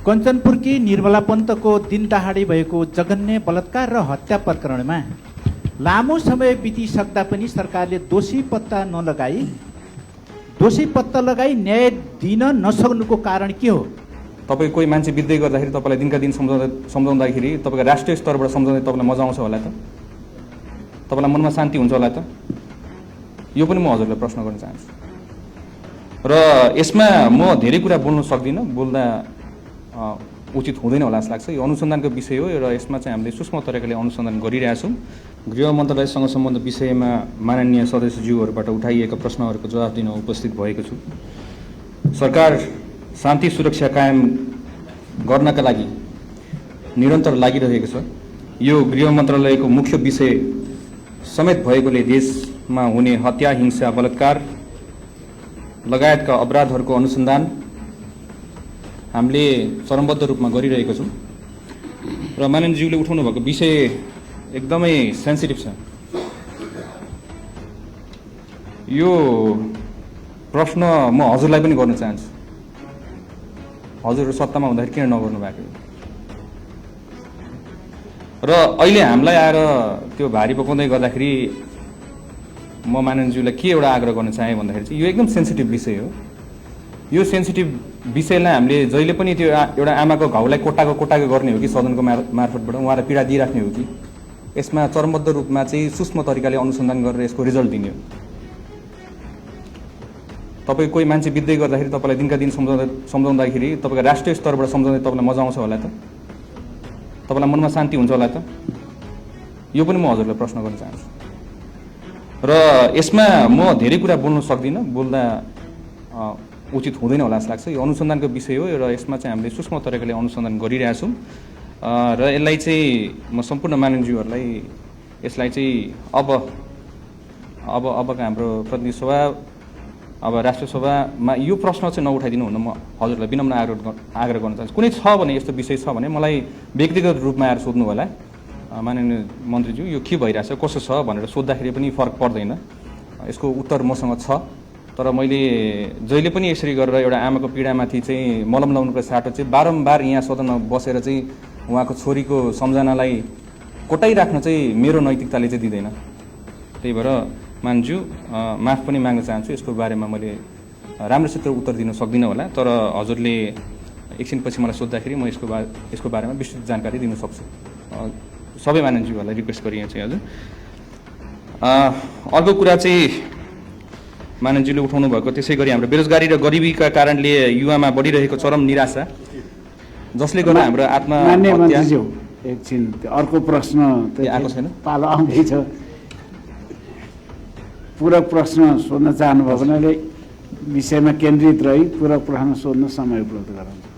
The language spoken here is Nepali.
कञ्चनपुरकी निर्मला पन्तको दिनदहाडे भएको जघन्य बलात्कार र हत्या प्रकरणमा लामो समय बितिसक्दा पनि सरकारले दोषी पत्ता लगाई न्याय दिन नसक्नुको कारण के हो? तपाईँ कोही मान्छे बित्दै गर्दाखेरि तपाईँलाई दिनका दिन सम्झाउँदाखेरि तपाईँको राष्ट्रिय स्तरबाट सम्झाउँदै तपाईँलाई मजा आउँछ होला त? तपाईँलाई मनमा शान्ति हुन्छ होला त? यो पनि म हजुरलाई प्रश्न गर्न चाहन्छु। र यसमा म धेरै कुरा बोल्न सक्दिनँ, बोल्दा उचित हुँदैन होला जस्तो लाग्छ। यो अनुसन्धानको विषय हो र यसमा चाहिँ हामीले सूक्ष्म तरिकाले अनुसन्धान गरिरहेछौँ। गृह मन्त्रालयसँग सम्बन्ध विषयमा माननीय सदस्यज्यूहरूबाट उठाइएका प्रश्नहरूको जवाफ दिन उपस्थित भएको छु। सरकार शान्ति सुरक्षा कायम गर्नका लागि निरन्तर लागिरहेको छ। यो गृह मन्त्रालयको मुख्य विषय समेत भएकोले देशमा हुने हत्या, हिंसा, बलात्कार लगायतका अपराधहरूको अनुसन्धान हामीले चरणबद्ध रूपमा गरिरहेको छौँ। र माननीयज्यूले उठाउनु भएको विषय एकदमै सेन्सिटिभ छ। यो प्रश्न म हजुरलाई पनि गर्न चाहन्छु, हजुरहरू सत्तामा हुँदाखेरि किन नगर्नु भएको? र अहिले हामीलाई आएर त्यो भारी पकाउँदै गर्दाखेरि म माननीयज्यूलाई के एउटा आग्रह गर्न चाहेँ भन्दाखेरि चाहिँ यो एकदम सेन्सिटिभ विषय हो। यो सेन्सिटिभ विषयलाई हामीले जहिले पनि त्यो एउटा आमाको घाउलाई कोटाको गर्ने हो कि सदनको मार्फतबाट उहाँलाई पीडा दिइराख्ने हो कि यसमा चरणबद्ध रूपमा चाहिँ सूक्ष्म तरिकाले अनुसन्धान गरेर यसको रिजल्ट दिने हो। तपाईँ कोही मान्छे बित्दै गर्दाखेरि तपाईँलाई दिनका दिन सम्झाउँदाखेरि तपाईँको राष्ट्रिय स्तरबाट सम्झाउँदै तपाईँलाई मजा आउँछ होला त? तपाईँलाई मनमा शान्ति हुन्छ होला त? यो पनि म हजुरलाई प्रश्न गर्न चाहन्छु। र यसमा म धेरै कुरा बोल्न सक्दिनँ, बोल्दा उचित हुँदैन होला जस्तो लाग्छ। यो अनुसन्धानको विषय हो र यसमा चाहिँ हामीले सूक्ष्म तरिकाले अनुसन्धान गरिरहेछौँ। र यसलाई चाहिँ म सम्पूर्ण माननीयज्यूहरूलाई यसलाई चाहिँ अबका हाम्रो प्रतिनिधि सभा, अब राष्ट्रिय सभामा यो प्रश्न चाहिँ नउठाइदिनु हुन म हजुरलाई विनम्र आग्रह गर्न चाहन्छु। कुनै छ भने यस्तो विषय छ भने मलाई व्यक्तिगत रूपमा आएर सोध्नु होला, माननीय मन्त्रीज्यू यो के भइरहेछ कसो छ भनेर सोद्धाखेरि पनि फरक पर्दैन। यसको उत्तर मसँग छ। तर मैले जहिले पनि यसरी गरेर एउटा आमाको पीडामाथि चाहिँ मलम लाउनुको साटो चाहिँ बारम्बार यहाँ सदनमा बसेर चाहिँ उहाँको छोरीको सम्झनालाई कोटाइराख्न चाहिँ मेरो नैतिकताले चाहिँ दिँदैन। त्यही भएर मान्छु, माफ पनि माग्न चाहन्छु। यसको बारेमा मैले राम्रोसित उत्तर दिन सक्दिनँ होला, तर हजुरले एकछिनपछि मलाई सोद्धाखेरि म यसको बारेमा विस्तृत जानकारी दिन सक्छु। सबै माननीयज्यूहरूलाई रिक्वेस्ट गरिए चाहिँ हजुर। अर्को कुरा चाहिँ माननीयज्यूले उठाउनु भएको त्यसै गरी हाम्रो बेरोजगारी र गरिबीका कारणले युवामा बढिरहेको चरम निराशा जसले गर्दा हाम्रो एकछिन अर्को प्रश्न आएको छैन, पालो आउँदैछ। पूरक प्रश्न सोध्न चाहनुभयो भने विषयमा केन्द्रित रही पूरक प्रश्न सोध्न समय उपलब्ध गराउँछ।